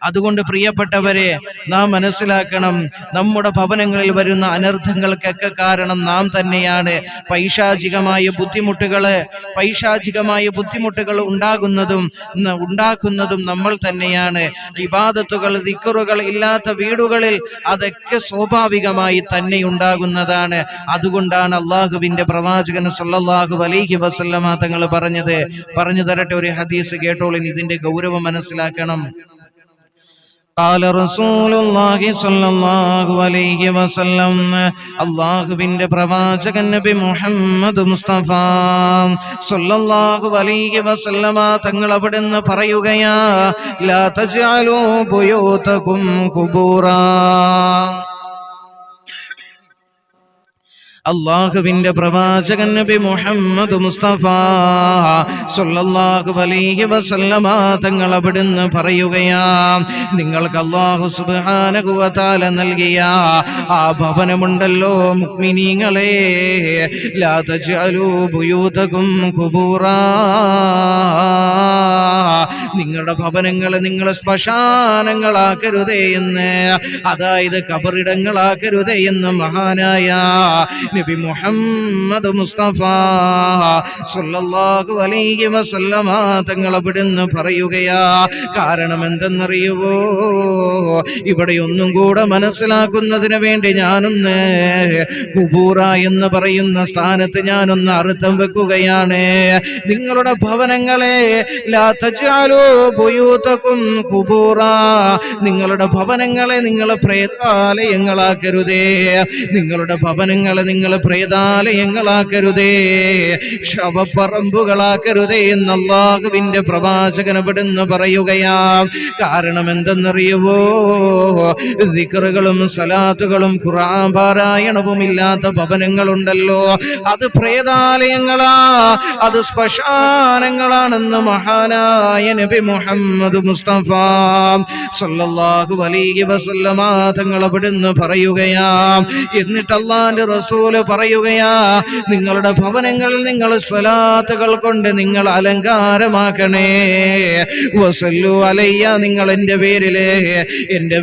അതുകൊണ്ട് പ്രിയപ്പെട്ടവരെ, നാം മനസ്സിലാക്കണം, നമ്മുടെ ഭവനങ്ങളിൽ വരുന്ന അനർത്ഥങ്ങൾക്കൊക്കെ കാരണം നാം തന്നെയാണ്. പൈശാചികമായ ബുദ്ധിമുട്ടുകൾ ഉണ്ടാക്കുന്നതും നമ്മൾ തന്നെയാണ്. ഇബാദത്തുകൾ, ദിക്റുകൾ ഇല്ലാത്ത വീടുകളിൽ അതൊക്കെ സ്വാഭാവികമായി തന്നെ ഉണ്ടാകുന്നതാണ്. അതുകൊണ്ടാണ് അള്ളാഹുവിന്റെ പ്രവാചകൻ സല്ലല്ലാഹു അലൈഹി വസല്ലമ തങ്ങൾ പറഞ്ഞു തരട്ടെ, ഒരു ഹദീസ് കേട്ടോളിൻ, ഇതിന്റെ ഗൗരവം മനസ്സിലാക്കണം. قال رسول الله صلى الله عليه وسلم, അല്ലാഹുവിന്റെ പ്രവാചകൻ നബി മുഹമ്മദ് മുസ്തഫ സല്ലല്ലാഹു അലൈഹി വസല്ലമ തങ്ങൾ അവിടുന്ന് പറയുകയാ, ലാ തജ്അലൂ ബുയൂതകും ഖുബൂറാ. അല്ലാഹുവിന്റെ പ്രവാചകൻ നബി മുഹമ്മദ് മുസ്തഫ സല്ലല്ലാഹു അലൈഹി വസല്ലമ തങ്ങൾ അവിടുന്ന് പറയുകയാ, നിങ്ങൾക്ക് അല്ലാഹു സുബ്ഹാനഹു വ തആല നൽകിയ ആ ഭവനമുണ്ടല്ലോ മുഅ്മിനീങ്ങളെ, ലാ തജ്അലൂ ബുയൂതകും ഖുബൂറാ. നിങ്ങളുടെ ഭവനങ്ങളെ നിങ്ങൾ ശ്മശാനങ്ങളാക്കരുതേ എന്ന്, അതായത് കബറിടങ്ങളാക്കരുതേ എന്ന് മഹാനായ നബി മുഹമ്മദ് മുസ്തഫ സല്ലല്ലാഹു അലൈഹി വസല്ലമ തങ്ങൾ അവിടുന്ന് പറയുകയാ. കാരണം എന്തെന്നറിയുവോ? ഇവിടെ ഒന്നും കൂടെ മനസ്സിലാക്കുന്നതിന് വേണ്ടി ഞാനൊന്ന് ഖുബൂറ എന്ന് പറയുന്ന സ്ഥാനത്ത് ഞാനൊന്ന് അർത്ഥം വെക്കുകയാണ്. നിങ്ങളുടെ ഭവനങ്ങളെ ലാ തജ്അലൂ ബുയൂതകും ഖുബൂറ, നിങ്ങളുടെ ഭവനങ്ങളെ നിങ്ങൾ പ്രേതാലയങ്ങളാക്കരുതേ. നിങ്ങളുടെ ഭവനങ്ങളെ നിങ്ങൾ പ്രേതാലയങ്ങളാക്കരുതേ, ശവപ്പറമ്പുകളാക്കരുതേ എന്ന് അല്ലാഹുവിന്റെ പ്രവാചകൻ ഇവിടുന്ന് പറയുകയാ. കാരണം എന്തെന്നറിയുവോ? സിക്റുകളും സലാത്തുകളും ഖുർആൻ പാരായണവും ഇല്ലാത്ത ഭവനങ്ങളുണ്ടല്ലോ, അത് പ്രേതാലയങ്ങളാ, അത് ശ്മശാനങ്ങളാണെന്ന് മഹാനായ നബി മുഹമ്മദ് മുസ്തഫ സല്ലല്ലാഹു അലൈഹി വസല്ലമ തങ്ങൾ അവിടുന്ന് പറയുകയാ. എന്നിട്ട് അല്ലാഹുവിന്റെ റസൂല് പറയുകയാ, നിങ്ങളുടെ ഭവനങ്ങളിൽ നിങ്ങൾ സ്വലാത്തുകൾ കൊണ്ട് നിങ്ങൾ അലങ്കാരമാക്കണേ. വസല്ലു അലയ്യ, നിങ്ങൾ എൻ്റെ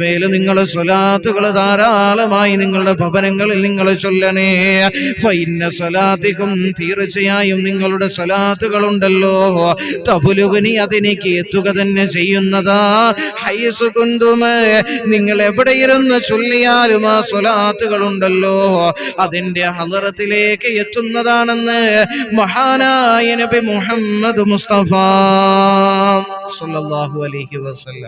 മേൽ നിങ്ങൾ സ്വലാത്തുകൾ ധാരാളമായി നിങ്ങളുടെ ഭവനങ്ങളിൽ നിങ്ങൾ ചൊല്ലണേ. ഫഇന്ന സ്വലാത്തിക്കും, തീർച്ചയായും നിങ്ങളുടെ സ്വലാത്തുകളുണ്ടല്ലോ, തബുലുഗ്നി, അതെനിക്ക് എത്തുക തന്നെ ചെയ്യുന്നതാ. ഹൈസു കുന്തും, നിങ്ങൾ എവിടെയിരുന്ന് ചൊല്ലിയാലും ആ സ്വലാത്തുകളുണ്ടല്ലോ അതിന്റെ ഹളറത്തിലേക്ക് എത്തുന്നതാണെന്ന് മഹാനായ നബി മുഹമ്മദ് മുസ്തഫ സല്ലല്ലാഹു അലൈഹി വസല്ലം